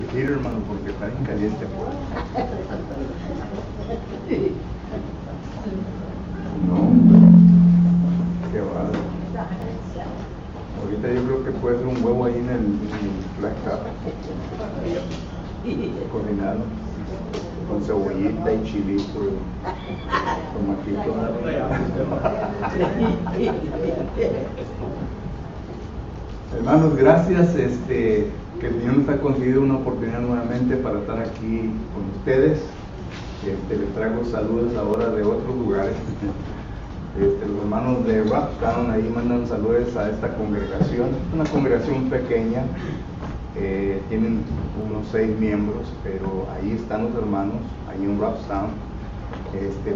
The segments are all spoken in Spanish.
refrigerio, hermano, porque está bien caliente afuera. No, qué bárbaro. Ahorita yo creo que puede ser un huevo ahí en el Black Cup, cocinado, con cebollita y chilito, tomatito. Hermanos, gracias, que el Señor nos ha concedido una oportunidad nuevamente para estar aquí con ustedes. Les traigo saludos ahora de otros lugares. Los hermanos de Raptown ahí mandan saludos a esta congregación. Es una congregación pequeña, tienen unos 6 miembros, pero ahí están los hermanos, ahí en Raptown,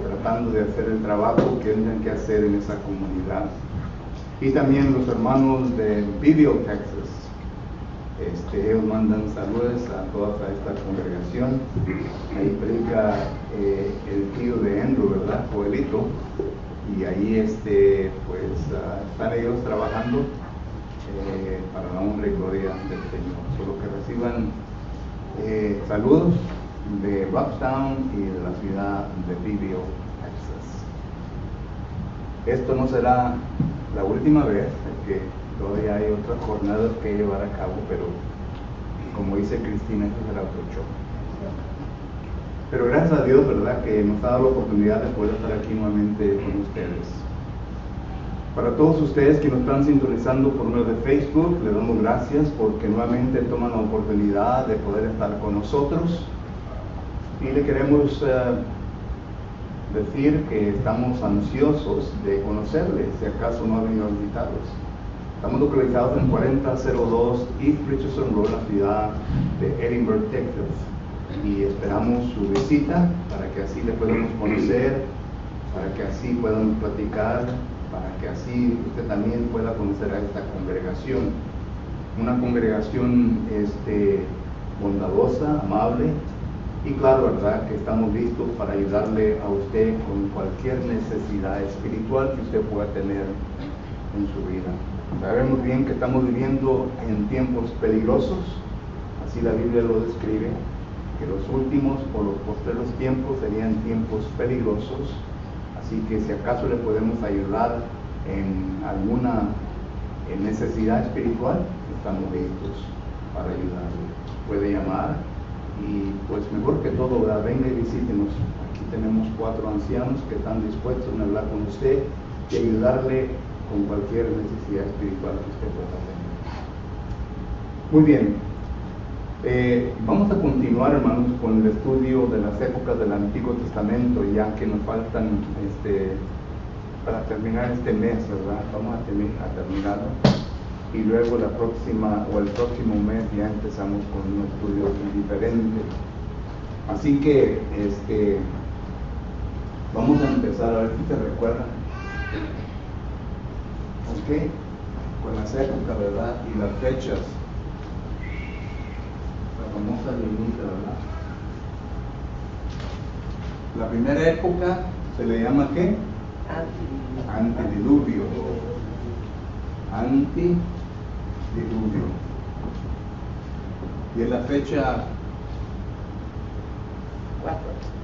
tratando de hacer el trabajo que tienen que hacer en esa comunidad. Y también los hermanos de Video, Texas. Ellos mandan saludos a toda esta congregación. Ahí predica el tío de Andrew, ¿verdad? Joelito. Y ahí están ellos trabajando para la honra y gloria del Señor. Solo que reciban saludos de Raptown y de la ciudad de Video, Texas. Esto no será la última vez, porque todavía hay otras jornadas que llevar a cabo, pero como dice Cristina, esto será otro show. Pero gracias a Dios, ¿verdad?, que nos ha dado la oportunidad de poder estar aquí nuevamente con ustedes. Para todos ustedes que nos están sintonizando por medio de Facebook, les damos gracias porque nuevamente toman la oportunidad de poder estar con nosotros. Y le queremos decir que estamos ansiosos de conocerles, si acaso no han venido a visitarlos. Estamos localizados en 4002 East Richardson Road, en la ciudad de Edinburgh, Texas. Y esperamos su visita para que así le podamos conocer, para que así podamos platicar, para que así usted también pueda conocer a esta congregación. Una congregación bondadosa, amable, y claro, ¿verdad?, que estamos listos para ayudarle a usted con cualquier necesidad espiritual que usted pueda tener en su vida. Sabemos bien que estamos viviendo en tiempos peligrosos, así la Biblia lo describe, que los últimos o los postreros tiempos serían tiempos peligrosos, así que si acaso le podemos ayudar en alguna necesidad espiritual, estamos listos para ayudarle. Puede llamar y pues mejor que todo, ¿verdad?, venga y visítenos. Aquí tenemos 4 ancianos que están dispuestos a hablar con usted y ayudarle con cualquier necesidad espiritual que usted pueda tener. Muy bien. Vamos a continuar, hermanos, con el estudio de las épocas del Antiguo Testamento, ya que nos faltan para terminar este mes, ¿verdad? Vamos a terminarlo. Y luego el próximo mes ya empezamos con un estudio diferente. Así que vamos a empezar, a ver si se recuerdan. Ok, con las épocas, ¿verdad? Y las fechas. La famosa leyenda, ¿verdad? La primera época se le llama ¿qué? Antidiluvio. Antidiluvio. Y es la fecha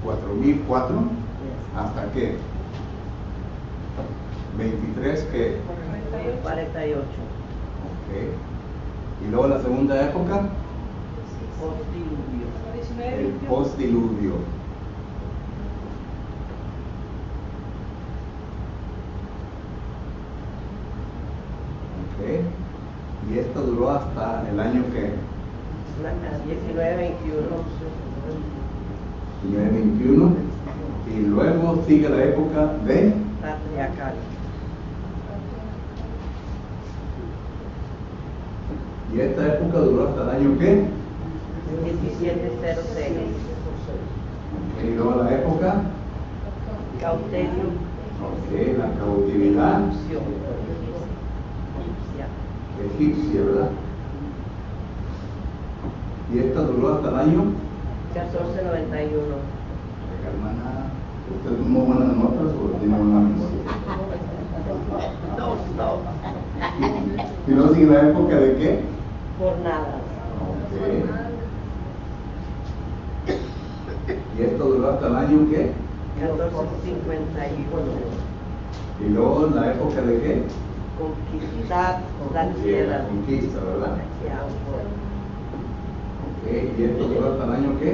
4004. ¿Hasta qué? 23 ¿qué? 48. Ok. Y luego la segunda época, el postdiluvio. Ok. Y esto duró hasta el año que 1921. 1921. Y luego sigue la época de Patriarcal. Y esta época duró hasta el año ¿qué? 1706. Y luego la época, Cauterio. ok, la cautividad egipcia, ¿verdad? Y esta duró hasta el año 1491. hermana, ¿usted tomó buenas notas o tiene buena memoria? No. ¿Y luego sigue la época de qué? Jornadas. Ok. ¿Y esto duró hasta el año qué? 1451. Y luego la época de qué? Conquistar la De la tierra. conquista, ¿verdad? Ya, Ok, ¿y esto duró hasta el año qué?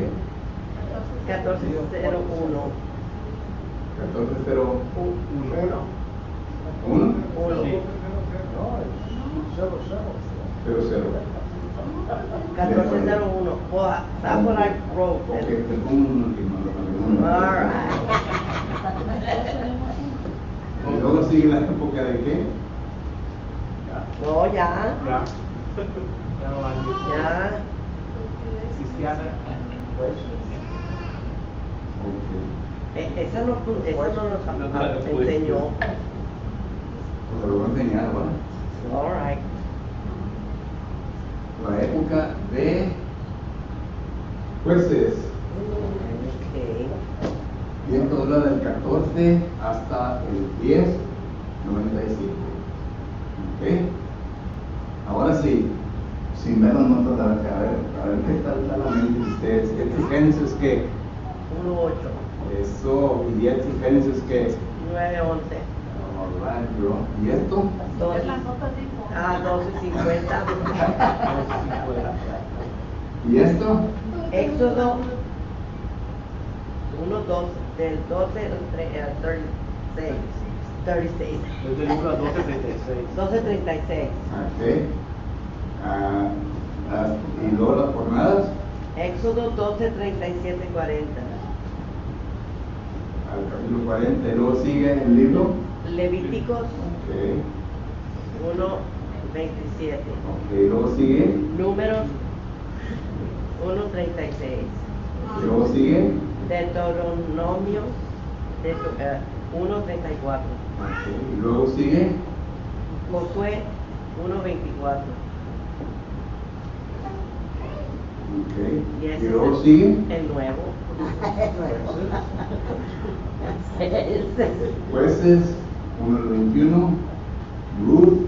1401. 1401. 1. 00. 1401. Sapphire Road. Ok, te pongo uno aquí, no. All right. Y luego sigue la época de qué? No, ya. Ya. Ya. Cristiana. Ok. Eso no nos enseñó. Pues se lo voy a enseñar, ¿verdad? All right. La época de jueces. Okay. Y esto dura del 14 hasta el 10, 95. ¿Ok? Ahora sí, sin ver las notas, a ver qué tal está la mente de ustedes. ¿Este es Génesis qué? 1:8. Eso, y este es Génesis qué? 9:11. Alright, bro. ¿Y esto? 12. Ah, 12:50. ¿Y esto? Éxodo 1:12. Del 12 al 36. Desde el 1 a 12:36. 12:36. Ok. Y luego las jornadas. Éxodo 12:37-40. Al capítulo 40. Y luego sigue el libro. Levíticos Ok. 1:27. Ok. Y luego sigue. Números 1:36. Y luego sigue. Deuteronomio 1:34. Ok. Y luego sigue. Josué 1:24. Ok. Y ese Y luego es sigue. el nuevo. Jueces 1 al 21. Ruth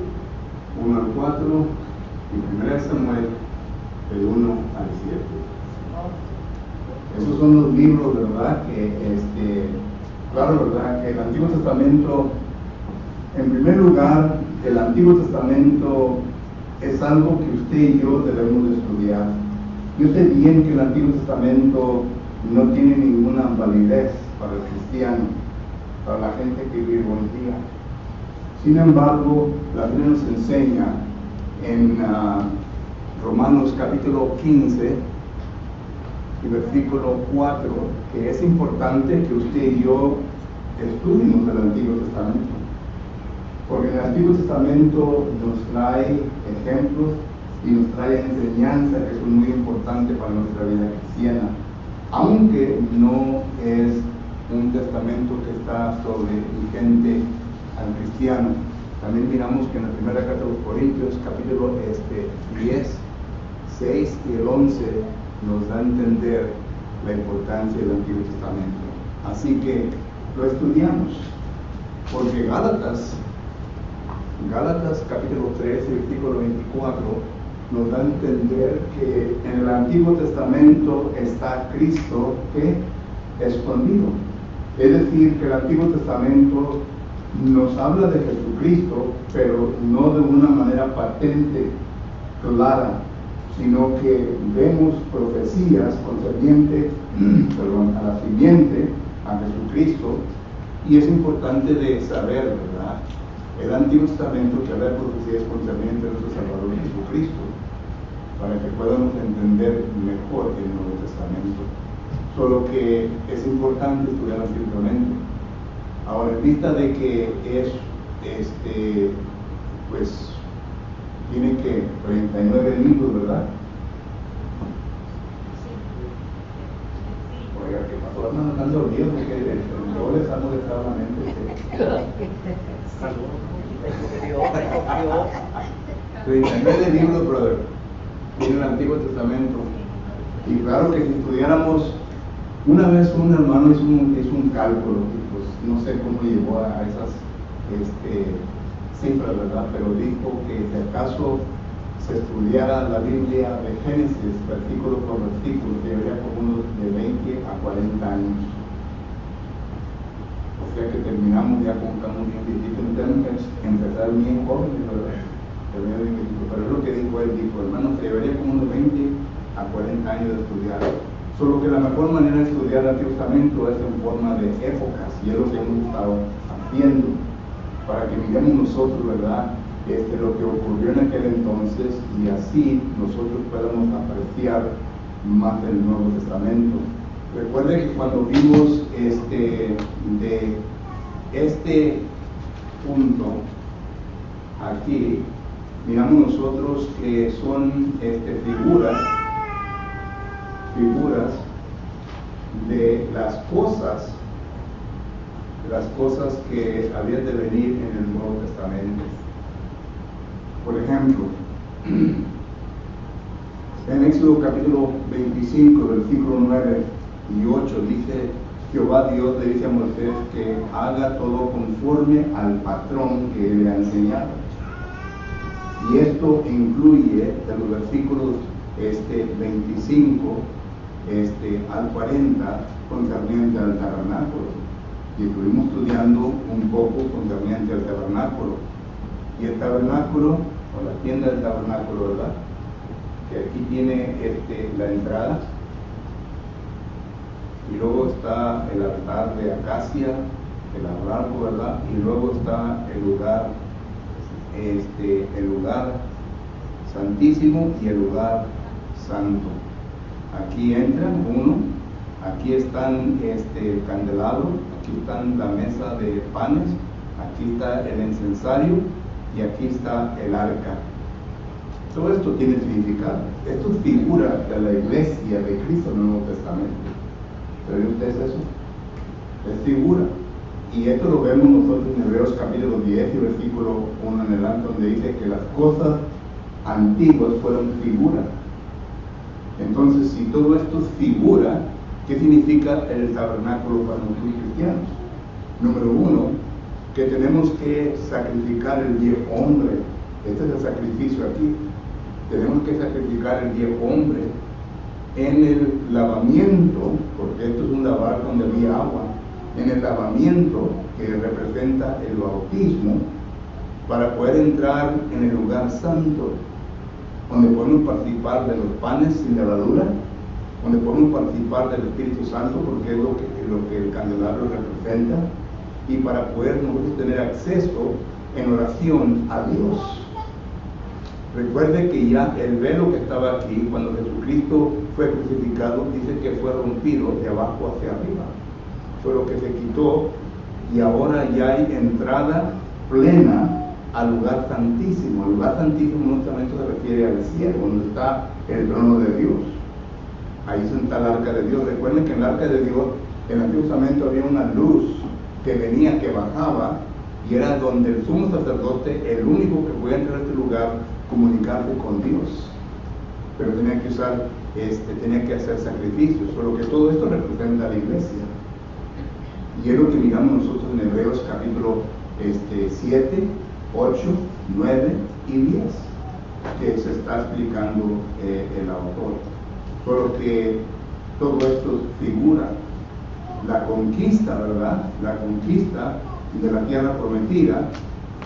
1 al 4. Y 1 Samuel del 1 al 7. Esos son los libros, ¿verdad? Claro, ¿verdad? Que el Antiguo Testamento, en primer lugar, el Antiguo Testamento es algo que usted y yo debemos de estudiar. Yo sé bien que el Antiguo Testamento no tiene ninguna validez para el cristiano, para la gente que vive hoy en día. Sin embargo, la Biblia nos enseña en Romanos capítulo 15 y versículo 4 que es importante que usted y yo estudiemos el Antiguo Testamento, porque el Antiguo Testamento nos trae ejemplos y nos trae enseñanza que son muy importantes para nuestra vida cristiana, aunque no es un testamento que está sobre vigente al cristiano. También miramos que en la primera carta de los Corintios, capítulo 10, 6 y el 11, nos da a entender la importancia del Antiguo Testamento. Así que lo estudiamos, porque Gálatas capítulo 13, versículo 24, nos da a entender que en el Antiguo Testamento está Cristo que escondido. Es decir, que el Antiguo Testamento nos habla de Jesucristo, pero no de una manera patente, clara, sino que vemos profecías concernientes a la simiente, a Jesucristo, y es importante de saber, ¿verdad? El Antiguo Testamento que habla de profecías concernientes a nuestro Salvador Jesucristo, para que podamos entender mejor el Nuevo Testamento. Solo que es importante estudiar el Antiguo Testamento. Ahora, en vista de que es, pues, tiene que 39 libros, ¿verdad? Oiga, ¿qué pasó? No, están dormidos porque yo les amo de estar la mente. Me copió. 39 libros, brother, tiene el Antiguo Testamento. Y claro que si estudiáramos, una vez un hermano hizo un cálculo, y pues no sé cómo llegó a esas cifras, ¿verdad? Pero dijo que si acaso se estudiara la Biblia de Génesis, versículo por versículo, que habría como unos de 20 a 40 años. O sea que terminamos ya con estamos bien viejitos, tenemos que empezar bien jóvenes, ¿verdad? Pero es lo que dijo él, dijo, hermano, se llevaría como unos 20 a 40 años de estudiar. Solo que la mejor manera de estudiar el Antiguo Testamento es en forma de épocas, y es lo que hemos estado haciendo, para que miremos nosotros, ¿verdad?, lo que ocurrió en aquel entonces, y así nosotros podamos apreciar más el Nuevo Testamento. Recuerde que cuando vimos de este punto aquí, miramos nosotros que son figuras de las cosas que habían de venir en el Nuevo Testamento. Por ejemplo, en Éxodo capítulo 25, versículo 9 y 8, dice: Jehová Dios le dice a Moisés que haga todo conforme al patrón que le ha enseñado. Y esto incluye de los versículos 25 al 40 concerniente al tabernáculo. Y estuvimos estudiando un poco concerniente al tabernáculo. Y el tabernáculo, o la tienda del tabernáculo, ¿verdad?, que aquí tiene la entrada, y luego está el altar de acacia, el arco, ¿verdad?, y luego está el lugar santísimo y el lugar santo. Aquí entran uno, aquí están el candelabro, aquí están la mesa de panes, aquí está el incensario y aquí está el arca. Todo esto tiene significado. Esto es figura de la iglesia de Cristo en el Nuevo Testamento. ¿Saben ustedes eso? Es figura. Y esto lo vemos nosotros en Hebreos capítulo 10 y versículo 1 en adelante, donde dice que las cosas antiguas fueron figura. Entonces, si todo esto es figura, ¿qué significa el tabernáculo para nosotros cristianos? Número uno, que tenemos que sacrificar el viejo hombre. Este es el sacrificio aquí. Tenemos que sacrificar el viejo hombre en el lavamiento, porque esto es un lavar donde había agua, en el lavamiento que representa el bautismo, para poder entrar en el lugar santo, donde podemos participar de los panes sin levadura, donde podemos participar del Espíritu Santo, porque es lo que el candelabro representa, y para poder nosotros tener acceso en oración a Dios. Recuerde que ya el velo que estaba aquí, cuando Jesucristo fue crucificado, dice que fue rompido de abajo hacia arriba. Fue lo que se quitó, y ahora ya hay entrada plena al lugar santísimo. El lugar santísimo no solamente se refiere al cielo, donde está el trono de Dios. Ahí está el arca de Dios. Recuerden que en el arca de Dios, en el Antiguo Testamento, había una luz que venía, que bajaba, y era donde el sumo sacerdote, el único que podía entrar a este lugar, comunicarse con Dios. Pero tenía que tenía que hacer sacrificios, solo que todo esto representa a la iglesia. Y es lo que miramos nosotros en Hebreos capítulo 7, 8, 9 y 10, que se está explicando el autor. Solo que todo esto figura la conquista, ¿verdad? La conquista de la tierra prometida.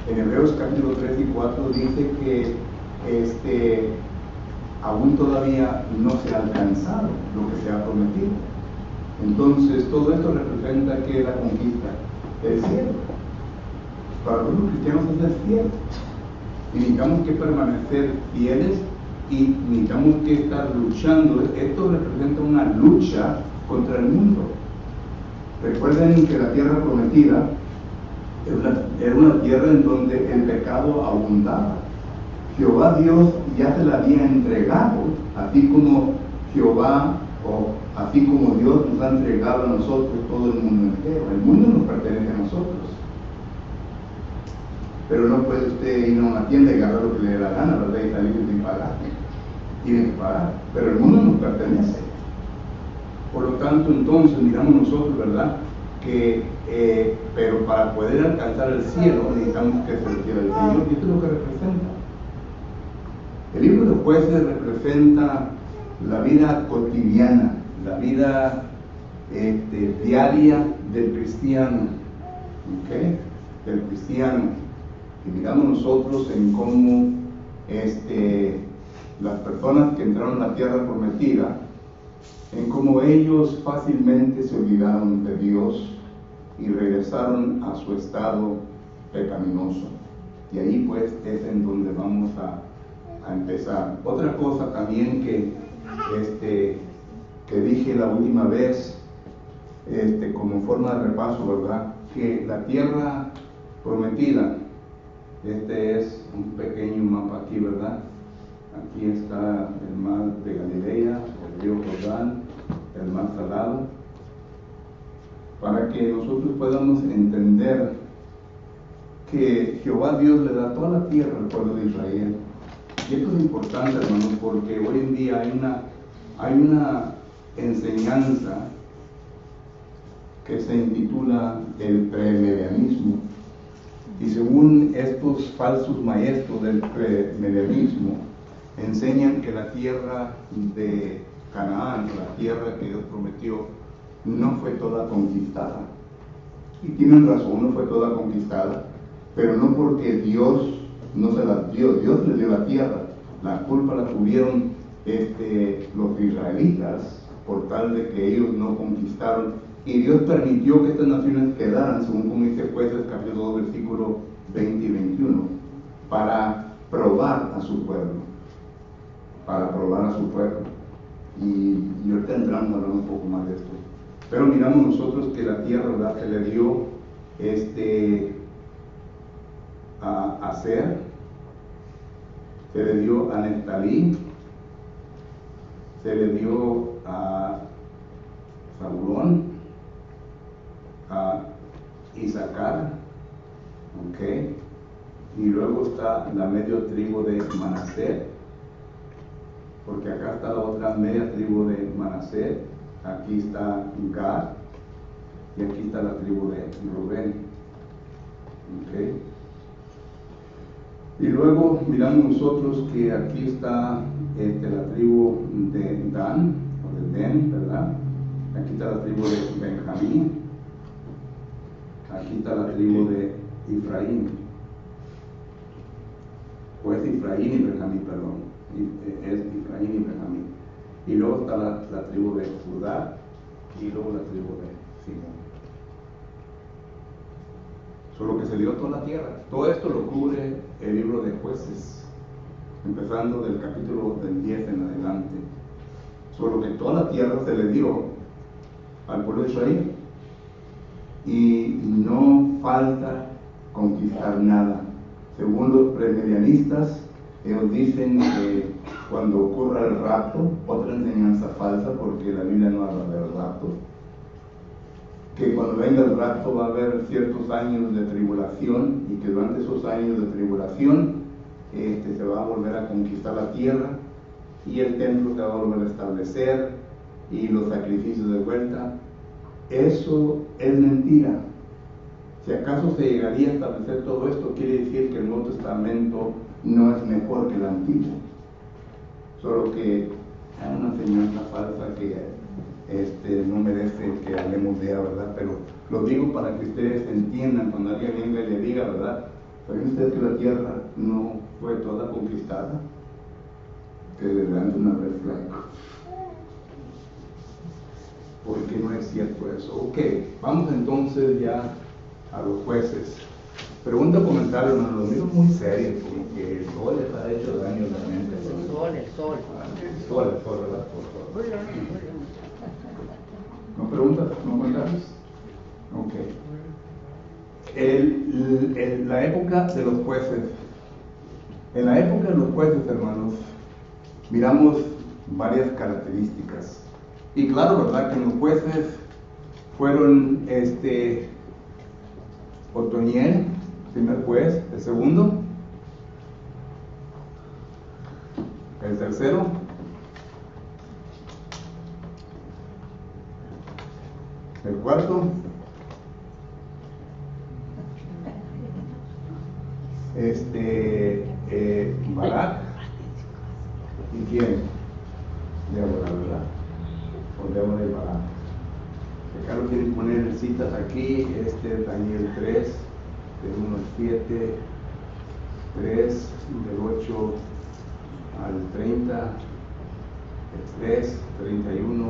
En Hebreos capítulo 3 y 4 dice que aún todavía no se ha alcanzado lo que se ha prometido. Entonces, todo esto representa que la conquista del cielo. Para los cristianos es el cielo. Y necesitamos que permanecer fieles y necesitamos que estar luchando. Esto representa una lucha contra el mundo. Recuerden que la tierra prometida era una tierra en donde el pecado abundaba. Jehová Dios ya se la había entregado, así como así como Dios nos ha entregado a nosotros todo el mundo entero. El mundo nos pertenece a nosotros. Pero no puede usted ir a una tienda y agarrar lo que le dé la gana, ¿verdad? Y salir sin pagar. Tiene que pagar. Pero el mundo nos pertenece. Por lo tanto, entonces, miramos nosotros, ¿verdad?, que pero para poder alcanzar el cielo necesitamos que se retire el Señor, y esto es lo que representa. El libro de Jueces representa la vida cotidiana, la vida diaria del cristiano, ¿ok? Del cristiano. Y miramos nosotros en cómo las personas que entraron a la tierra prometida, en cómo ellos fácilmente se olvidaron de Dios y regresaron a su estado pecaminoso. Y ahí pues es en donde vamos a empezar. Otra cosa también que dije la última vez, como forma de repaso, ¿verdad? Que la tierra prometida, este es un pequeño mapa aquí, ¿verdad? Aquí está el mar de Galilea, el río Jordán, el mar Salado, para que nosotros podamos entender que Jehová Dios le da toda la tierra al pueblo de Israel. Y esto es importante, hermanos, porque hoy en día hay una enseñanza que se intitula el premilenialismo. Y según estos falsos maestros del premilenialismo, enseñan que la tierra de Canaán, la tierra que Dios prometió, no fue toda conquistada. Y tienen razón, no fue toda conquistada, pero no porque Dios no se la dio, Dios les dio la tierra. La culpa la tuvieron los israelitas por tal de que ellos no conquistaron, y Dios permitió que estas naciones quedaran, según como dice Jueces capítulo 2 versículo 20 y 21, para probar a su pueblo, y ahorita entramos a hablar un poco más de esto. Pero miramos nosotros que la tierra, ¿verdad?, se le dio a Aser, se le dio a Neftalí, se le dio a Zabulón, a Isaacar, ¿ok? Y luego está la medio tribu de Manasés, porque acá está la otra media tribu de Manasés, aquí está Gad, y aquí está la tribu de Rubén, ¿ok? Y luego miramos nosotros que aquí está la tribu de Dan, o de Den, ¿verdad? Aquí está la tribu de Benjamín, aquí está la tribu de Efraín, o es Efraín y Benjamín, perdón, es Efraín y Benjamín. Y luego está la tribu de Judá, y luego la tribu de Simón. Solo que se dio toda la tierra. Todo esto lo cubre el libro de Jueces, empezando del capítulo del 10 en adelante. Solo que toda la tierra se le dio al pueblo de Israel, y no falta conquistar nada. Según los premilenialistas, ellos dicen que cuando ocurra el rapto, otra enseñanza falsa, porque la Biblia no habla del rapto, que cuando venga el rapto va a haber ciertos años de tribulación, y que durante esos años de tribulación se va a volver a conquistar la tierra, y el templo se va a volver a establecer, y los sacrificios de vuelta. Eso es mentira. Si acaso se llegaría a establecer todo esto, quiere decir que el Nuevo Testamento no es mejor que el Antiguo, solo que es una enseñanza falsa que no merece que hablemos de ella, ¿verdad? Pero lo digo para que ustedes entiendan, cuando alguien venga y le diga, ¿verdad?, ¿saben ustedes que la tierra no fue toda conquistada? Que le dan una red flag, porque no es cierto eso. Ok, vamos entonces ya a los Jueces. Pregunta o comentario, no lo miro muy serio, como que el sol les ha hecho daño a la mente. El sol. El sol, ¿verdad? Por favor. ¿No preguntas? ¿No comentarios? Ok. La época de los jueces. En la época de los jueces, hermanos, miramos varias características. Y claro, ¿verdad?, que los jueces fueron Otoniel, primer juez, el segundo, el tercero, el cuarto, Barak, ¿Y quién? Débora, ¿verdad? O Débora y Barak. Acá lo quieren poner citas aquí, Daniel 3, del 1 al 7, 3, del 8 al 30, el 3, 31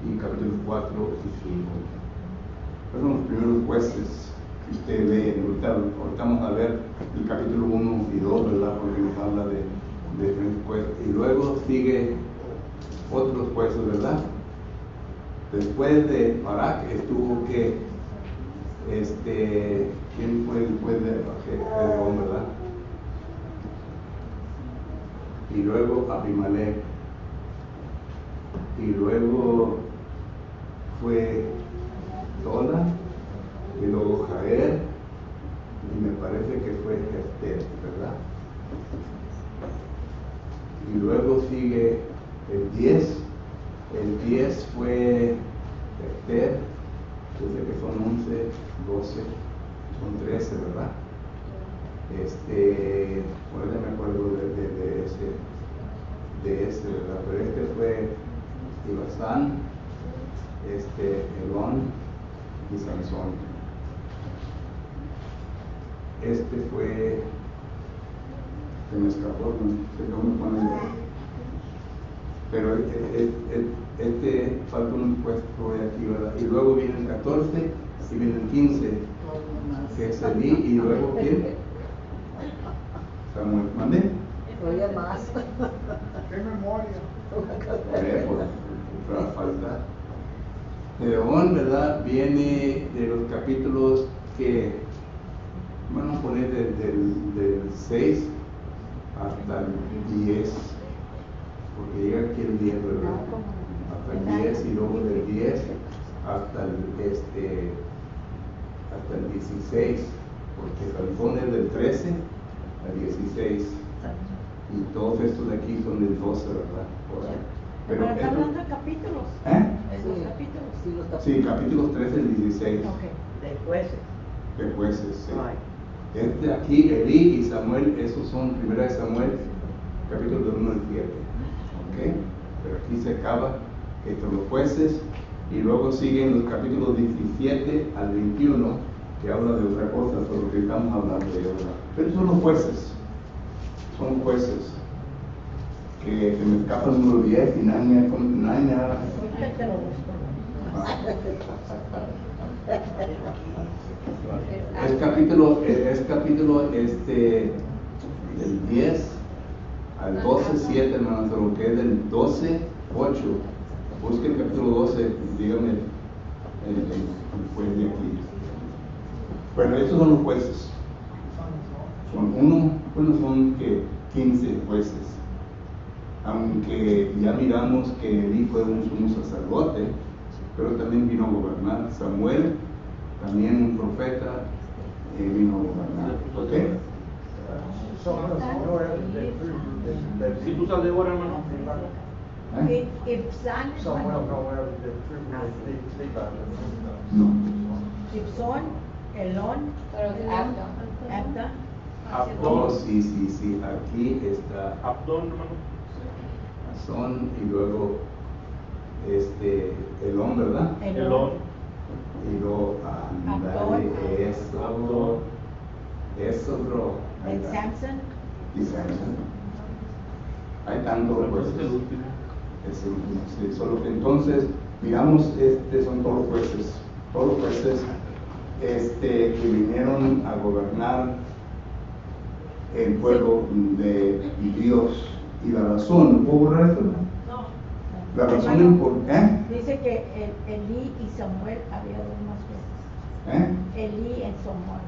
y capítulos 4 y 5. Estos son los primeros jueces que usted lee. Ahorita vamos a ver el capítulo 1 y 2, ¿verdad? Porque nos habla de diferentes jueces. Y luego sigue otros jueces, ¿verdad? Después de Barak estuvo que, ¿quién fue el juez de Gedeón, verdad? Y luego Abimelech. Y luego fue Tola, y luego Jaer, y me parece que fue Esther, ¿verdad? Y luego sigue el 10. El 10 fue Esther, yo sé que son 11, 12, son 13, ¿verdad? Ahora me acuerdo de ese, ¿verdad? Pero fue Ibasán, Elón y Sansón. Fue, se me escapó, no sé cómo ponerlo. Pero falta un puesto de aquí, ¿verdad? Y luego viene el 14 y viene el 15, que es Elí, y luego ¿quién? Samuel. ¿Mande? Oye más. ¡Qué memoria! Por falta. Gedeón, ¿verdad? Viene de los capítulos que van a poner del 6 hasta el 10, porque llega aquí el 10, ¿verdad? Hasta el 10 y luego del 10 hasta el 16, porque Sansón es del 13 al 16 y todos estos de aquí son del 12, ¿verdad? Por ahí. Pero está hablando de capítulos. Esos capítulos. Sí, capítulos 13 al 16. De jueces. De jueces, sí. Ay. Aquí Elí y Samuel, esos son primera de Samuel, capítulo del 1 al 7. ¿Ok? Pero aquí se acaba estos los jueces y luego siguen los capítulos 17 al 21 que habla de otra cosa, sobre lo que estamos hablando de ahora. Pero son los jueces. Son jueces. Que me escapa el número 10 y nadie Ahorita te lo busco. Es capítulo del 10 al 12, 7, hermanos, lo que es del 12, 8. Busque el capítulo 12, dígame el juez de aquí. Bueno, estos son los jueces. Son 15 jueces. Aunque ya miramos que Elí fue un sumo sacerdote, pero también vino a gobernar. Samuel, también un profeta, vino a gobernar. ¿Ok? ¿Si tú sabes de ahora, hermano? Ibsán. No. Ibsón, Elón, Abda. Oh, sí. Aquí está Abdón, hermano. Son y luego Elón, ¿verdad? Elón. Y luego eso, bro. Ahí está. Samson. Y Samson. Hay tantos jueces. Es el último. Es el último, sí. Solo que entonces, miramos, son todos los jueces. Todos los jueces que vinieron a gobernar el pueblo de Dios. Y la razón, ¿puedo borrar esto? No. La razón importante, Dice que Elí y Samuel había dos más jueces. Elí en Samuel.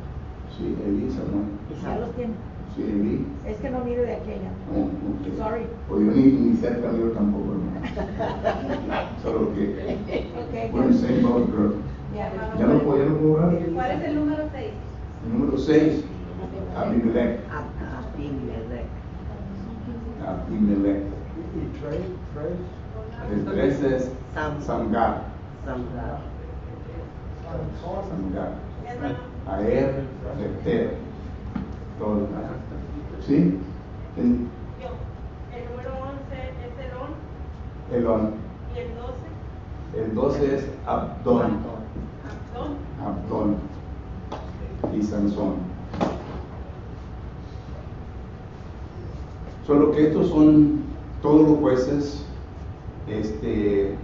Sí, Elí, Samuel. Ya los tiene. Sí, Elí. Es que no miro de aquella. Ok. Sorry. Pues yo ni cerca mío tampoco, hermano. Solo que, Okay, we're in the same boat, girl. ¿Ya lo puedo borrar? ¿Cuál es el número 6? El número 6, Abimelech. Abimelech. El 13 es Samgar. Samgar. Aer, Esther. Todo. ¿Sí? El número 11 Perdón. ¿Y el 12? El 12 es Abdón. Abdón. Abdón. Y Sansón. Solo que estos son todos los jueces. Ahí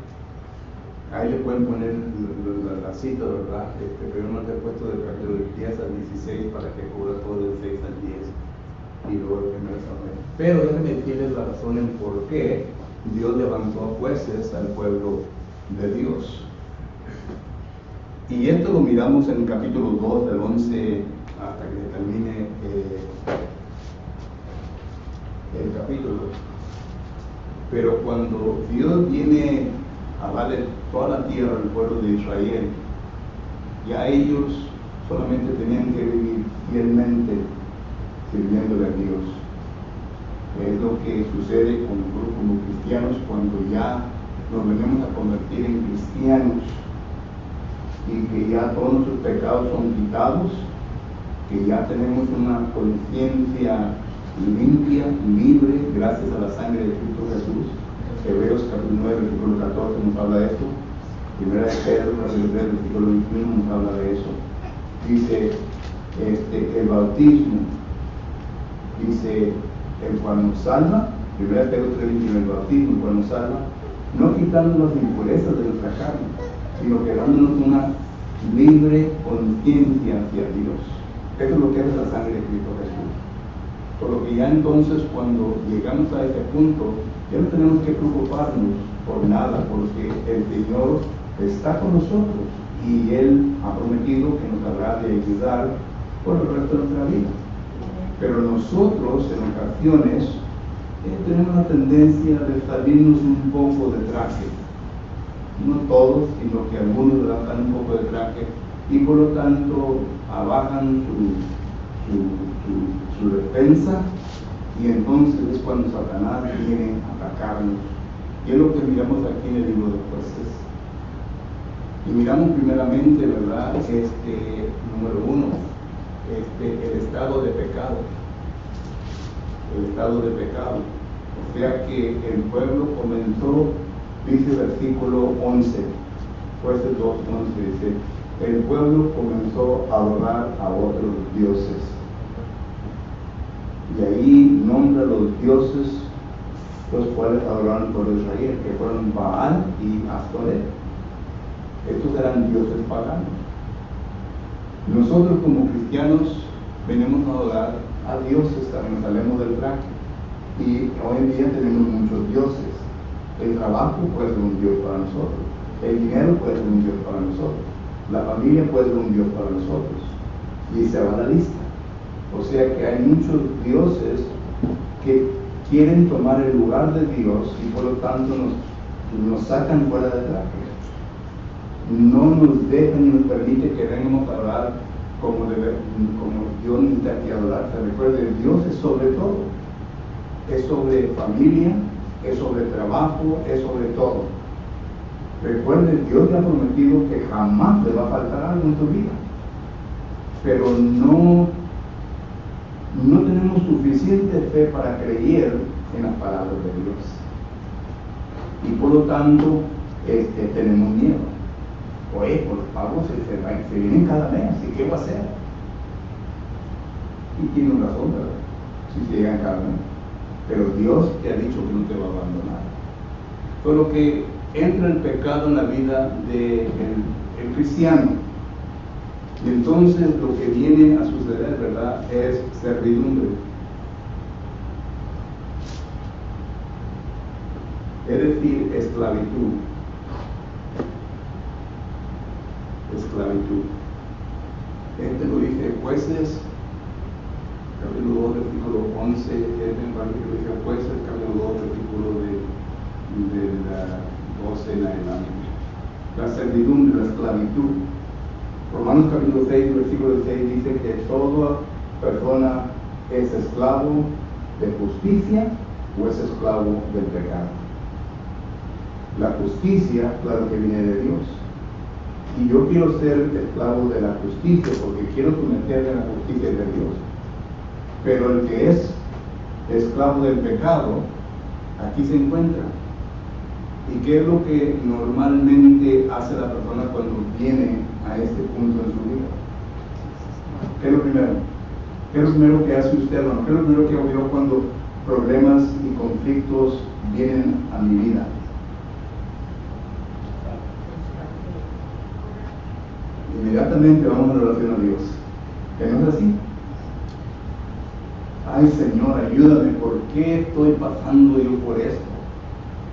le pueden poner la cita, ¿verdad? Pero no te he puesto del capítulo 10 al 16 para que cubra todo del 6 al 10 y luego el 1 Samuel. Pero déjenme decirles la razón en por qué Dios levantó a jueces al pueblo de Dios. Y esto lo miramos en el capítulo 2 del 11 hasta que se termine el capítulo. Pero cuando Dios viene a darle toda la tierra al pueblo de Israel, ya ellos solamente tenían que vivir fielmente sirviéndole a Dios. Es lo que sucede como cristianos cuando ya nos venimos a convertir en cristianos y que ya todos nuestros pecados son quitados, que ya tenemos una conciencia limpia, libre, gracias a la sangre de Cristo Jesús. Hebreos capítulo 9, versículo 14 nos habla de esto. Primera de Pedro, capítulo 3, versículo 21 nos habla de eso. Dice, el bautismo, dice, el cual nos salva, primera de Pedro 3, 21, el bautismo, el cual nos salva, no quitando las impurezas de nuestra carne, sino que dándonos una libre conciencia hacia Dios. Eso es lo que es la sangre de Cristo Jesús. Por lo que ya entonces cuando llegamos a ese punto, ya no tenemos que preocuparnos por nada, porque el Señor está con nosotros y Él ha prometido que nos habrá de ayudar por el resto de nuestra vida. Pero nosotros en ocasiones tenemos la tendencia de salirnos un poco de traje. No todos, sino que algunos levantan un poco de traje y por lo tanto abajan su defensa, y entonces es cuando Satanás viene a atacarnos. Y es lo que miramos aquí en el libro de Jueces. Y miramos primeramente, ¿verdad? Número 1, el estado de pecado. El estado de pecado. O sea que el pueblo comenzó, dice el versículo 11, Jueces 2:11, dice, el pueblo comenzó a adorar a otros dioses. Y ahí nombra los dioses los cuales adoraron por Israel, que fueron Baal y Astoret. Estos eran dioses paganos. Nosotros como cristianos venimos a adorar a dioses, también salimos del traje. Y hoy en día tenemos muchos dioses. El trabajo puede ser un dios para nosotros. El dinero puede ser un dios para nosotros. La familia puede ser un dios para nosotros. Y se va la lista. O sea que hay muchos dioses que quieren tomar el lugar de Dios y por lo tanto nos sacan fuera del traje. No nos dejan ni nos permite que vengamos a adorar como Dios necesita que adorar. Recuerde, Dios es sobre todo. Es sobre familia, es sobre trabajo, es sobre todo. Recuerde, Dios le ha prometido que jamás le va a faltar algo en tu vida. Pero no tenemos suficiente fe para creer en las palabras de Dios. Y por lo tanto, tenemos miedo. Oye, pues los pagos se vienen cada mes, ¿y qué va a hacer? Y tiene razón, ¿verdad? Si se llegan cada mes. Pero Dios te ha dicho que no te va a abandonar. Por lo que entra el pecado en la vida del cristiano. Y entonces lo que viene a suceder, ¿verdad?, es servidumbre. Es decir, esclavitud. Esclavitud. Lo dice Jueces, capítulo 2, versículo 11, lo dice Jueces, capítulo 2, versículo de la 12 en adelante. La servidumbre, la esclavitud. Romanos capítulo 6, versículo 6 dice que toda persona es esclavo de justicia o es esclavo del pecado. La justicia, claro que viene de Dios. Y yo quiero ser esclavo de la justicia porque quiero someterme a la justicia de Dios. Pero el que es esclavo del pecado, aquí se encuentra. ¿Y qué es lo que normalmente hace la persona cuando viene a este punto en su vida? ¿Qué es lo primero? ¿Qué es lo primero que hace usted, hermano? ¿Qué es lo primero que veo cuando problemas y conflictos vienen a mi vida? Inmediatamente vamos en oración a Dios. ¿Que no es así? Ay, Señor, ayúdame. ¿Por qué estoy pasando yo por esto?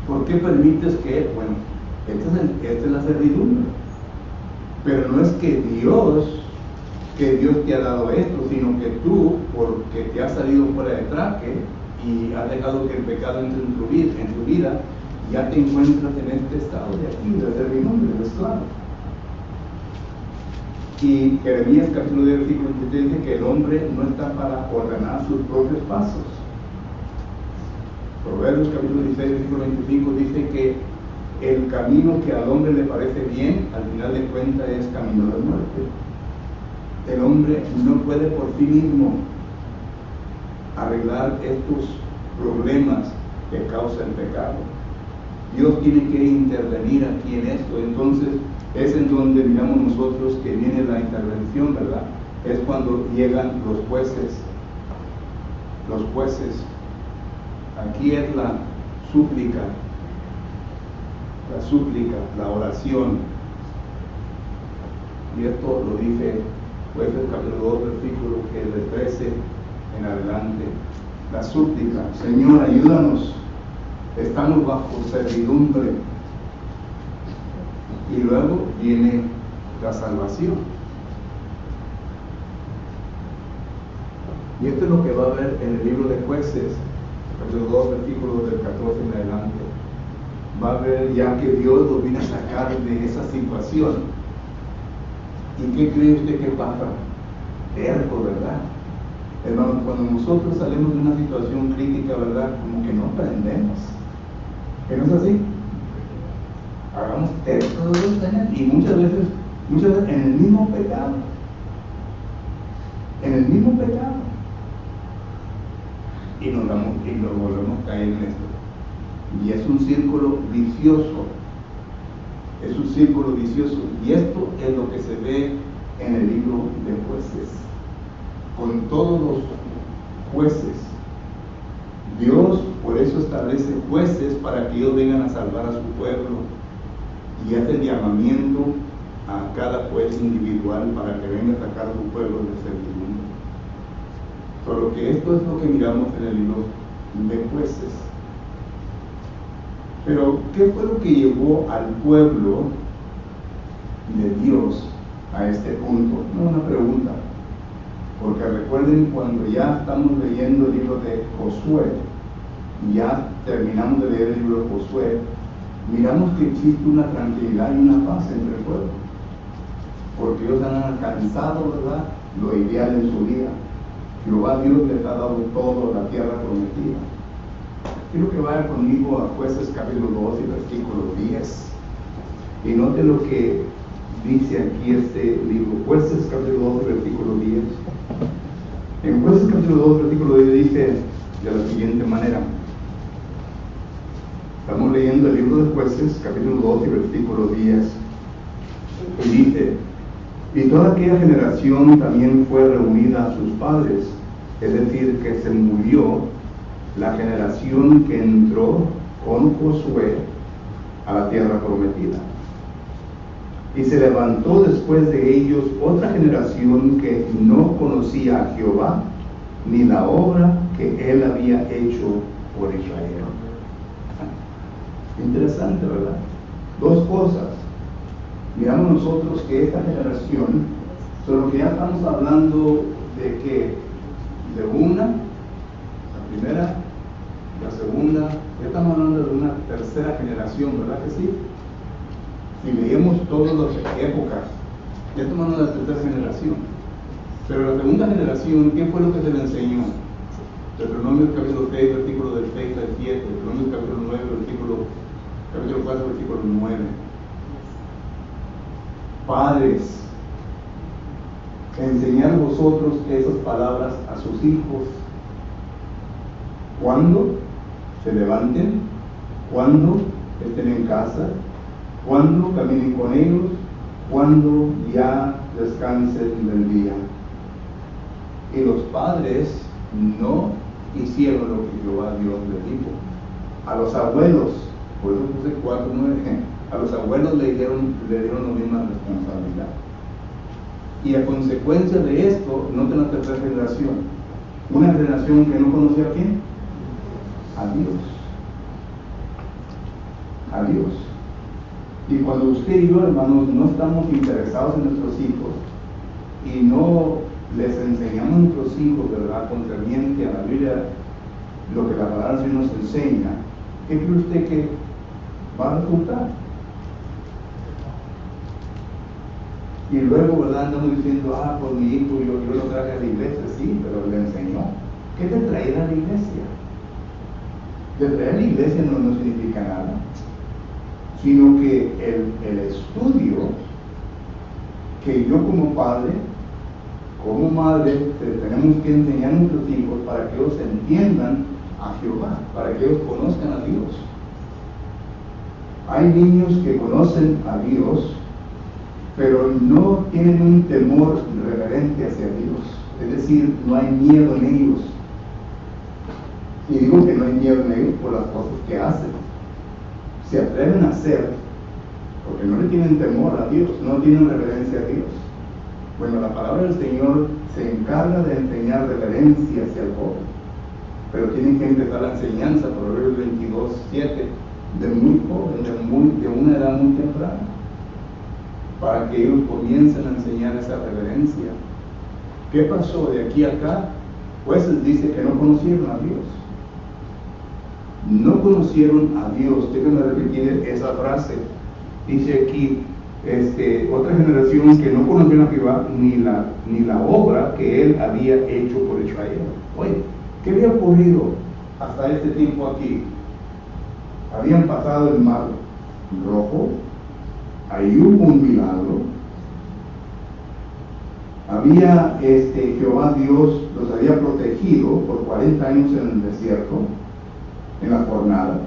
¿Por qué permites que? Bueno, esta es la servidumbre. Pero no es que Dios te ha dado esto, sino que tú, porque te has salido fuera de traque y has dejado que el pecado entre en tu vida, ya te encuentras en este estado de aquí, de servidumbre, de esclavo. Y Jeremías capítulo 10, versículo 23 dice que el hombre no está para ordenar sus propios pasos. Proverbios capítulo 16, versículo 25 dice que el camino que al hombre le parece bien, al final de cuentas es camino de muerte. El hombre no puede por sí mismo arreglar estos problemas que causa el pecado. Dios tiene que intervenir aquí en esto. Entonces es en donde miramos nosotros que viene la intervención, ¿verdad? Es cuando llegan los jueces. Los jueces. Aquí es la súplica, la oración. Y esto lo dice Jueces capítulo 2, versículo que de 13 en adelante. La súplica, Señor, ayúdanos, estamos bajo servidumbre. Y luego viene la salvación. Y esto es lo que va a ver en el libro de Jueces, capítulo 2, versículo del 14 en adelante. Va a ver ya que Dios los viene a sacar de esa situación. ¿Y qué cree usted que pasa? Terco, ¿verdad? Hermanos, cuando nosotros salimos de una situación crítica, ¿verdad? Como que no aprendemos. ¿Que no es así? Hagamos tercos y muchas veces en el mismo pecado. En el mismo pecado. Y nos volvemos a caer en esto. Y es un círculo vicioso. Es un círculo vicioso. Y esto es lo que se ve en el libro de Jueces. Con todos los jueces. Dios por eso establece jueces para que ellos vengan a salvar a su pueblo. Y hace el llamamiento a cada juez individual para que venga a sacar a su pueblo de servidumbre. Solo que esto es lo que miramos en el libro de Jueces. Pero, ¿qué fue lo que llevó al pueblo de Dios a este punto? No, una pregunta. Porque recuerden, cuando ya estamos leyendo el libro de Josué, ya terminamos de leer el libro de Josué, miramos que existe una tranquilidad y una paz entre el pueblo. Porque ellos han alcanzado, ¿verdad?, lo ideal en su vida. Jehová Dios les ha dado todo, la tierra prometida. Quiero que vayan conmigo a Jueces capítulo 2 y versículo 10. Y noten lo que dice aquí este libro. Jueces capítulo 2, versículo 10. En Jueces capítulo 2, versículo 10 dice de la siguiente manera. Estamos leyendo el libro de Jueces, capítulo 2 y versículo 10. Y dice: y toda aquella generación también fue reunida a sus padres, es decir, que se murió la generación que entró con Josué a la tierra prometida. Y se levantó después de ellos otra generación que no conocía a Jehová, ni la obra que él había hecho por Israel. Interesante, ¿verdad? Dos cosas. Miramos nosotros que esta generación, solo que ya estamos hablando de que de una, la primera, la segunda, ya estamos hablando de una tercera generación, ¿verdad que sí? Si leemos todas las épocas, ya estamos hablando de la tercera generación. Pero la segunda generación, ¿qué fue lo que se le enseñó? Deuteronomio capítulo 6, versículo del 6 al 7, Deuteronomio capítulo 9, capítulo 4, versículo 9. Padres, enseñad vosotros esas palabras a sus hijos cuando se levanten, cuando estén en casa, cuando caminen con ellos, cuando ya descansen del día. Y los padres no hicieron lo que Jehová Dios les dijo. A los abuelos, por eso puse 4:9, a los abuelos le dieron la misma responsabilidad. Y a consecuencia de esto, noten la tercera generación, una generación que no conocía a quién, a Dios. A Dios. Y cuando usted y yo, hermanos, no estamos interesados en nuestros hijos y no les enseñamos a nuestros hijos, ¿verdad?, concerniente a la Biblia, lo que la palabra de Dios nos enseña, ¿qué cree usted que va a resultar? Y luego, ¿verdad?, andamos diciendo, por mi hijo, yo lo traje a la iglesia, sí, pero le enseñó. ¿Qué te trae a la iglesia? De traer a la iglesia no significa nada, sino que el estudio que yo como padre, como madre, tenemos que enseñar a nuestros hijos para que ellos entiendan a Jehová, para que ellos conozcan a Dios. Hay niños que conocen a Dios, pero no tienen un temor reverente hacia Dios, es decir, no hay miedo en ellos. Y digo que no hay miedo en ellos por las cosas que hacen. Se atreven a hacer, porque no le tienen temor a Dios, no tienen reverencia a Dios. Bueno, la palabra del Señor se encarga de enseñar reverencia hacia el joven, pero tienen que empezar la enseñanza, Proverbios 22:7, de muy joven, de una edad muy temprana, para que ellos comiencen a enseñar esa reverencia. ¿Qué pasó de aquí a acá? Pues dice que no conocieron a Dios. No conocieron a Dios. Déjenme repetir esa frase. Dice aquí, otra generación que no conoció a Jehová ni la obra que él había hecho por Israel. Oye, ¿qué había ocurrido hasta este tiempo aquí? Habían pasado el mar Rojo, ahí hubo un milagro, había Jehová Dios los había protegido por 40 años en el desierto, en la jornada,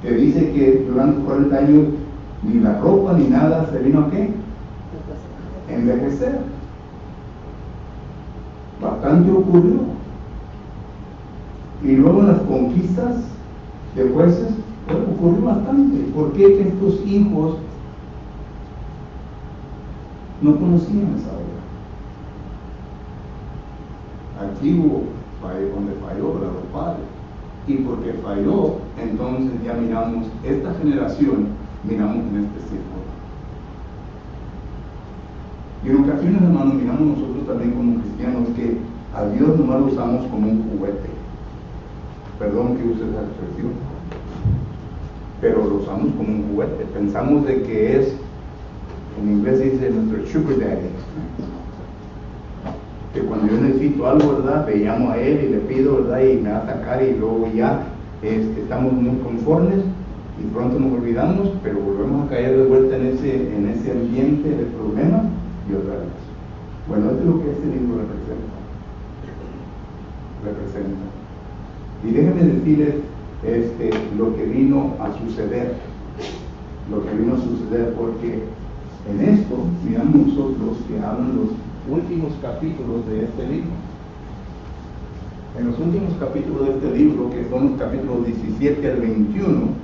que dice que durante 40 años ni la ropa ni nada se vino a qué, envejecer. Bastante ocurrió. Y luego las conquistas de jueces, ocurrió bastante. ¿Por qué que estos hijos no conocían esa obra? Aquí hubo donde falló, ¿verdad?, los padres. Y porque falló, entonces ya miramos esta generación, miramos en este círculo. Y en ocasiones, hermanos, miramos nosotros también como cristianos que a Dios nomás lo usamos como un juguete. Perdón que use esa expresión, pero lo usamos como un juguete. Pensamos de que es, en inglés se dice nuestro sugar daddy, que cuando yo necesito algo, ¿verdad?, le llamo a él y le pido, ¿verdad?, y me va a sacar, y luego ya estamos muy conformes y pronto nos olvidamos, pero volvemos a caer de vuelta en ese ambiente de problemas y otra vez. Bueno, esto es lo que este libro representa. Y déjenme decirles lo que vino a suceder, porque en esto miramos nosotros que hablan los últimos capítulos de este libro. En los últimos capítulos de este libro, que son los capítulos 17 al 21,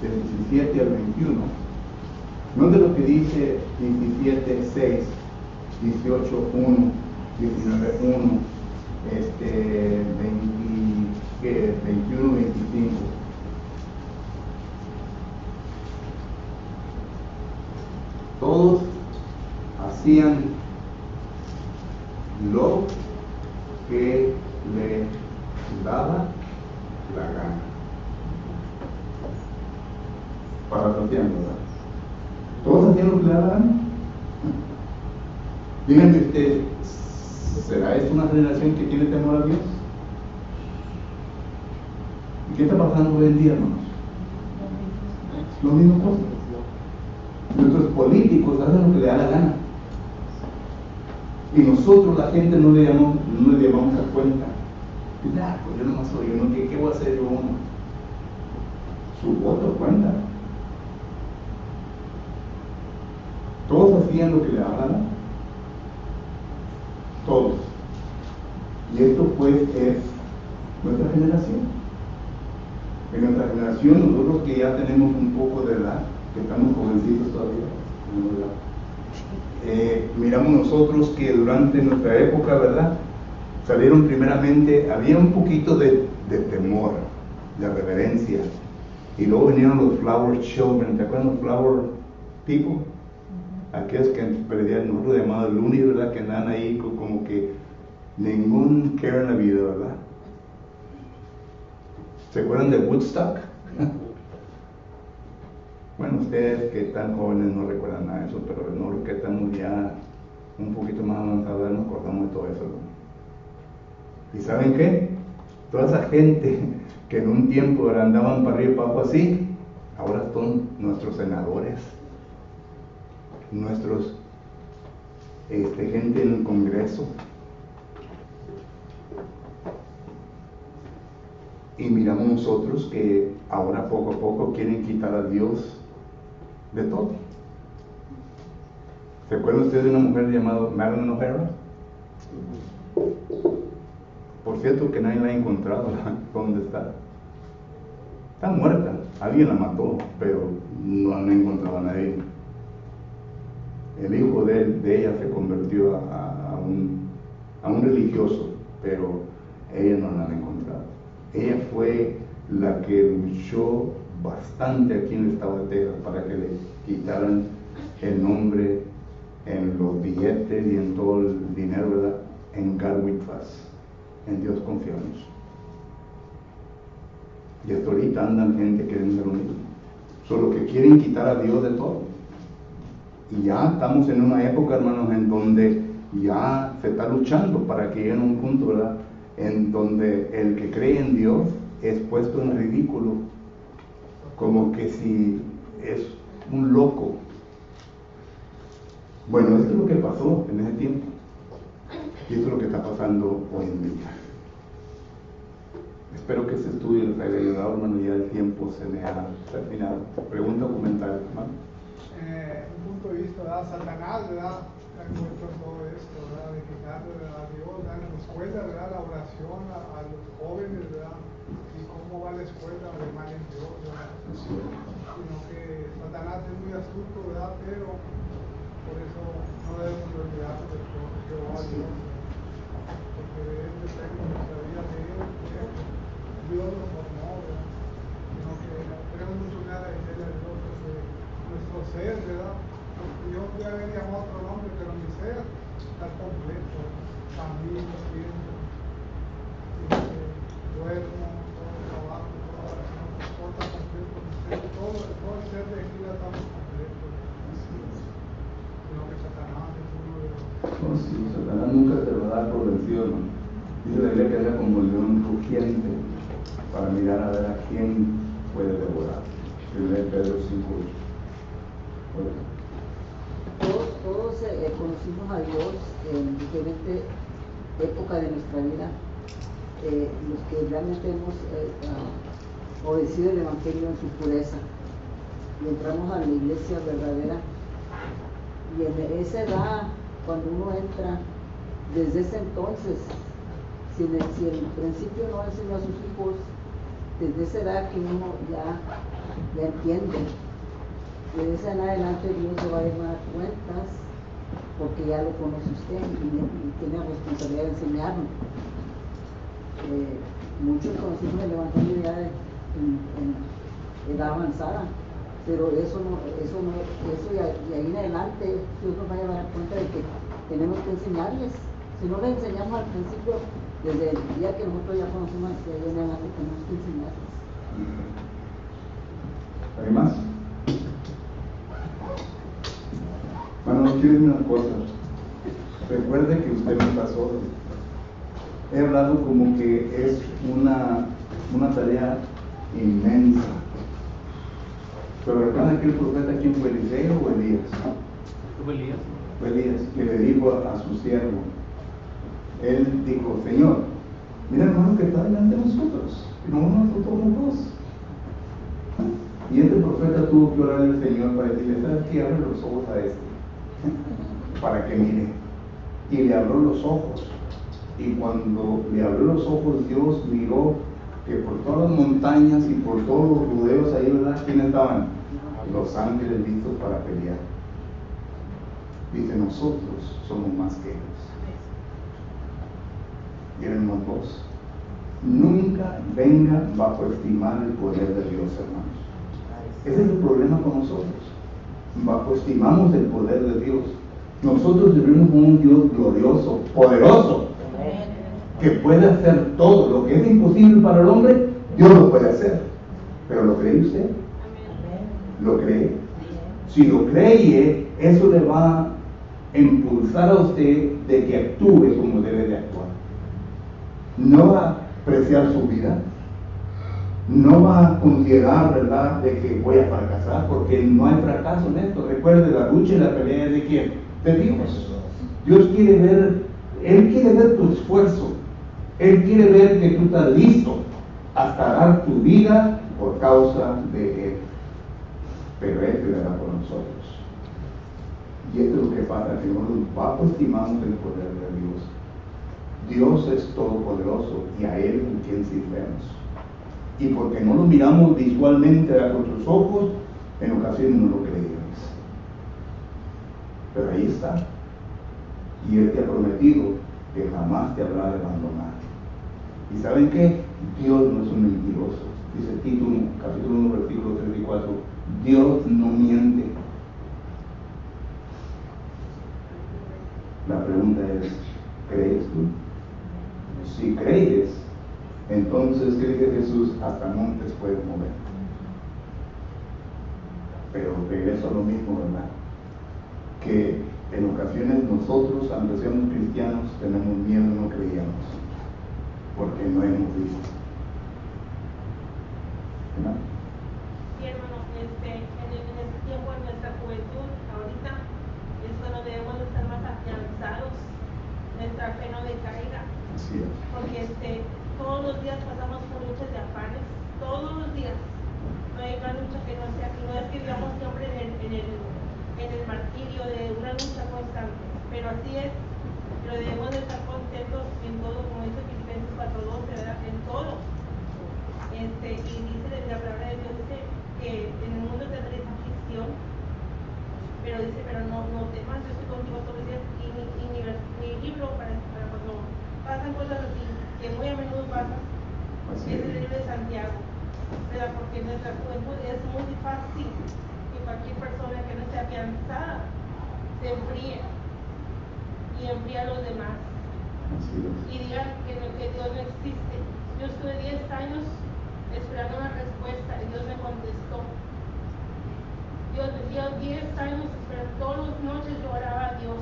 del 17 al 21, no de lo que dice 17, 6, 18, 1, 19, 1, 21, 25. Todos hacían lo que le daba la gana. Parafraseando, ¿verdad? Todos hacían lo que le daba la gana. Díganme usted, ¿será esta una generación que tiene temor a Dios? ¿Y qué está pasando hoy en día, hermanos? Lo mismo cosa. Nuestros políticos hacen lo que le da la gana. Y nosotros, la gente, no le llevamos a cuenta. Pues yo nomás soy uno, ¿qué voy a hacer yo uno? Su voto cuenta. Todos hacían lo que le daba la gana. Todos. Y esto pues es nuestra generación. En nuestra generación, nosotros que ya tenemos un poco de edad, que estamos jovencitos todavía, miramos nosotros que durante nuestra época, ¿verdad? Salieron primeramente, había un poquito de temor, de reverencia, y luego vinieron los flower children. ¿Te acuerdas los flower people? Aquellos que perdían, nosotros llamados Looney, ¿verdad? Que andan ahí como que ningún care en la vida, ¿verdad? ¿Se acuerdan de Woodstock? Bueno, ustedes que están jóvenes no recuerdan nada de eso, pero nosotros que estamos ya un poquito más avanzados nos acordamos de todo eso, ¿no? ¿Y saben qué? Toda esa gente que en un tiempo andaban para arriba y para abajo así, ahora son nuestros senadores, nuestros gente en el Congreso. Y miramos nosotros que ahora poco a poco quieren quitar a Dios de todo. ¿Se acuerdan ustedes de una mujer llamada Madeleine O'Hara? Por cierto que nadie la ha encontrado. ¿Dónde está? Está muerta. Alguien la mató, pero no han encontrado a nadie. El hijo de ella se convirtió a un religioso, pero ella no la han encontrado. Ella fue la que luchó bastante aquí en el estado de Texas para que le quitaran el nombre en los billetes y en todo el dinero, ¿verdad? En God we trust. En Dios confiamos. Y hasta ahorita andan gente queriendo ser unidos. Solo que quieren quitar a Dios de todo. Y ya estamos en una época, hermanos, en donde ya se está luchando para que lleguen a un punto, ¿verdad? En donde el que cree en Dios es puesto en ridículo, como que si es un loco. Bueno, esto es lo que pasó en ese tiempo, y esto es lo que está pasando hoy en día. Espero que este estudio les haya ayudado, hermano. Ya el tiempo se me ha terminado. Pregunta o comentario, hermano. Un punto de vista, ¿verdad? Satanás, ¿verdad? Ha envuelto todo esto, ¿verdad? De quitarle a Dios, ¿verdad? En la escuela, ¿verdad? La oración a los jóvenes, ¿verdad? Y cómo va la escuela de mal en Dios, ¿verdad? Sino que Satanás es muy astuto, ¿verdad? Pero por eso no debemos olvidarnos de Jehová Dios, porque de él depende nuestra vida, de él, Dios nos formó, ¿verdad? Sino que tenemos mucho que agradecerle a Dios, porque nuestro ser, ¿verdad? Yo voy a ver llamado otro nombre, pero mi ser está completo. Camino, siento, duermo, todo trabajo, todo está completo. Todo el ser de aquí ya estamos completos. Sino que Satanás es uno de los... No, sí, Satanás nunca se va a dar por vencido, hermano. Dice la Biblia que era como el león rugiente para mirar a ver a quién puede devorar. 1 Pedro 5:8. Todos conocimos a Dios en diferentes épocas de nuestra vida. Los que realmente hemos obedecido el Evangelio en su pureza y entramos a la iglesia verdadera, y en esa edad, cuando uno entra, desde ese entonces, si en el principio no enseñó a sus hijos, desde esa edad que uno ya entiende, desde esa en adelante Dios se va a dar cuentas, porque ya lo conoce usted y tiene la responsabilidad de enseñarlo. Muchos conocimos el Evangelio ya en edad avanzada, pero eso y ahí en adelante Dios nos va a dar cuenta de que tenemos que enseñarles. Si no les enseñamos al principio, desde el día que nosotros ya conocemos, de ahí en adelante tenemos que enseñarles. ¿Hay más? Bueno, quiero decir una cosa. Recuerde que usted no está solo. He hablado como que es una tarea inmensa. Pero recuerda que el profeta, ¿quién fue? ¿Eliseo o Elías? ¿Fue Elías? Fue Elías, que le dijo a su siervo. Él dijo: Señor, mira, hermano, que está delante de nosotros. Y no nosotros somos dos. Y este profeta tuvo que orar al Señor para decirle, ¿sabes qué? Abre los ojos a este, para que mire. Y le abrió los ojos. Y cuando le abrió los ojos, Dios miró que por todas las montañas y por todos los rodeos ahí, ¿verdad? ¿Quiénes estaban? Los ángeles listos para pelear. Dice, nosotros somos más que ellos. Y eran los dos. Nunca venga bajo estimar el poder de Dios, hermanos. Ese es el problema con nosotros. Bajo estimamos el poder de Dios. Nosotros vivimos con un Dios glorioso, poderoso, que puede hacer todo. Lo que es imposible para el hombre, Dios lo puede hacer. ¿Pero lo cree usted? ¿Lo cree? Si lo cree, eso le va a impulsar a usted de que actúe como debe de actuar. No va a apreciar su vida, no va a considerar, ¿verdad?, de que voy a fracasar, porque no hay fracaso en esto. Recuerde, la lucha y la pelea es de quién? De Dios. Dios quiere ver, Él quiere ver tu esfuerzo, Él quiere ver que tú estás listo hasta dar tu vida por causa de Él. Pero Él te dará por nosotros. Y esto es lo que pasa, que nosotros bajo estimamos el poder de Dios. Dios es todopoderoso y a Él en quien sirvemos. Y porque no lo miramos visualmente a nuestros ojos, en ocasiones no lo creemos. Pero ahí está. Y Él te ha prometido que jamás te habrá de abandonar. ¿Y saben qué? Dios no es un mentiroso. Dice Tito, capítulo 1, versículo 3 y 4. Dios no miente. La pregunta es, ¿crees tú? Si crees, entonces cree que Jesús hasta montes puede mover. Pero regreso a lo mismo, ¿verdad? Que en ocasiones nosotros, aunque seamos cristianos, tenemos miedo y no creíamos, porque no hemos visto. ¿Verdad? Sí, hermano, en este tiempo, en nuestra juventud, ahorita, es cuando debemos de estar más afianzados, nuestra fe no decaiga. Así es. Porque todos los días pasamos por luchas de afanes, todos los días. No hay una lucha que no sea, que no es que vivamos siempre en el martirio de una lucha constante, pero así es. Pero debemos de estar contentos en todo, como dice Filipenses 4:12, ¿verdad? En todo. Y dice la palabra de Dios, dice que en el mundo tendréis aflicción, pero dice, pero no temas, yo estoy contigo todos los días, y mi libro para cuando pasan cosas así, que muy a menudo pasan, es el libro de Santiago, ¿verdad? Porque en nuestra juventud es muy fácil que cualquier persona que no esté afianzada se enfríe y enfría a los demás y digan que Dios no existe. Yo estuve 10 años esperando una respuesta y Dios me contestó. Dios me dio 10 años esperando, todas las noches yo oraba a Dios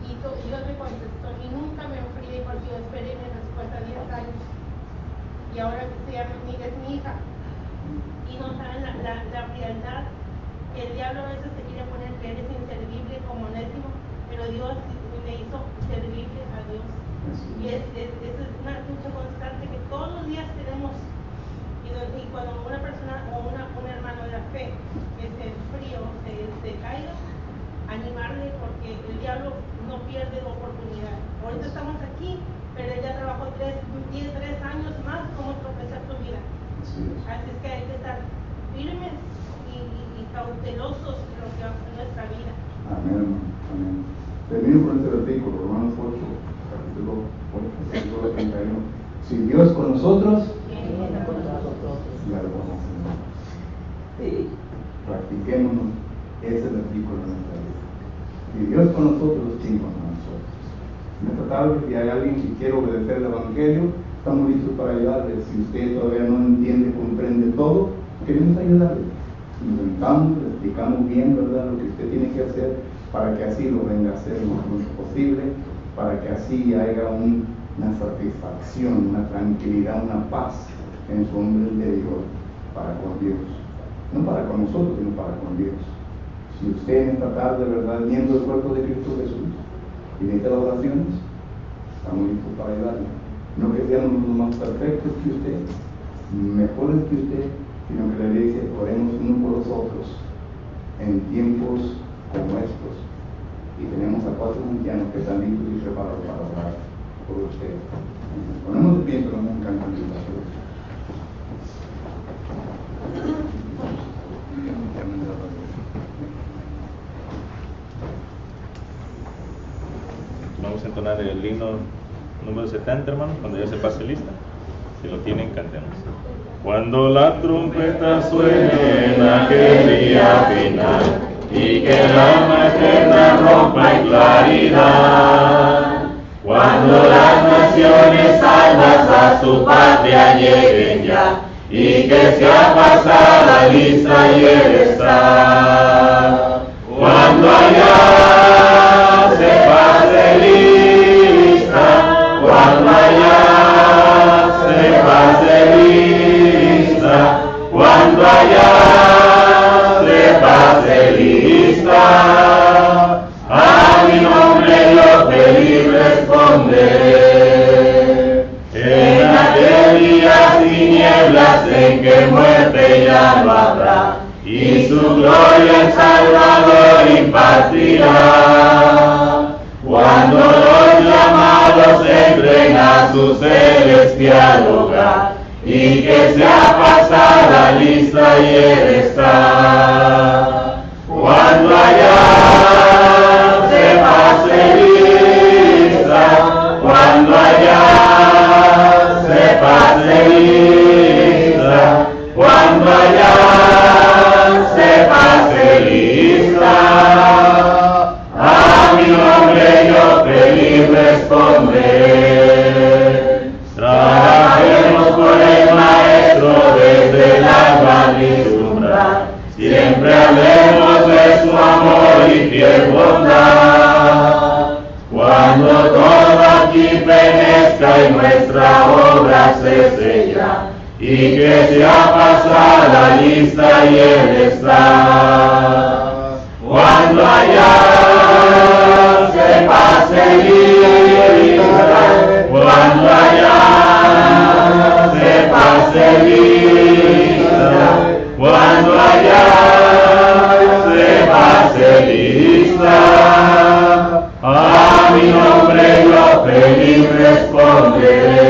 y Dios me contestó y nunca me enfrié porque yo esperé mi respuesta 10 años. Y ahora que se llama Miguel, es mi hija, y no saben la frialdad que el diablo a veces te quiere poner que eres inservible como Onésimo, pero Dios me hizo servirle a Dios. Y es una lucha constante que todos los días tenemos. Y cuando una persona o un hermano de la fe se enfría o se caiga, animarle, porque el diablo no pierde la oportunidad. Ahorita estamos aquí, pero él ya trabajó 3 años más como profesor tu vida. Así es que hay que estar firmes y cautelosos en lo que va a ser nuestra vida. Amén, amén. Termino con este versículo, Romanos 8, capítulo 31. Si Dios con nosotros, claro, vamos a Sí. practiquémonos ese versículo en nuestra vida. Si Dios con nosotros, ¿quién con nosotros? En esta tarde, si hay alguien que quiere obedecer el Evangelio, estamos listos para ayudarle. Si usted todavía no entiende, comprende todo, queremos ayudarle. Nos sentamos, le explicamos bien, ¿verdad?, lo que usted tiene que hacer para que así lo venga a hacer lo más pronto posible, para que así haya una satisfacción, una tranquilidad, una paz en su hombre interior para con Dios. No para con nosotros, sino para con Dios. Si usted en esta tarde, ¿verdad?, miembro del cuerpo de Cristo Jesús y necesita las oraciones, estamos listos para ayudarle. No que seamos los más perfectos que usted, mejores que usted, sino que la Biblia dice, oremos unos por los otros en tiempos como estos. Y tenemos a 4 ancianos que están listos y preparados para orar por ustedes. Ponemos de pie, pero no me encanta el paso. Vamos a entonar el himno número 70, hermanos, cuando ya se pase lista. Si lo tienen, cantemos. Cuando la trompeta suene en aquel día final y que el alma eterna rompa en claridad, cuando las naciones salvas a su patria lleguen ya y que sea pasada lista y él está, cuando allá se pase lista, cuando allá se pase lista, cuando allá se pase lista, a mi nombre yo feliz responderé. En aquel día tinieblas en que muerte ya no habrá, y su gloria el Salvador impartirá. Cuando los llamados entren a su celestial hogar, y que sea pasada lista y él está. Cuando allá se pase lista, cuando allá se pase lista, cuando allá se pase lista, a mi nombre yo feliz responderé. Trabajemos por el Maestro desde la umbral, siempre hablemos de su amor y fiel bondad. Cuando todo aquí fenezca y nuestra obra se sella, y que sea pasada lista y él está. Cuando allá se pase lista, cuando allá se pase lista, cuando allá se pase lista, a mi nombre yo feliz responderé.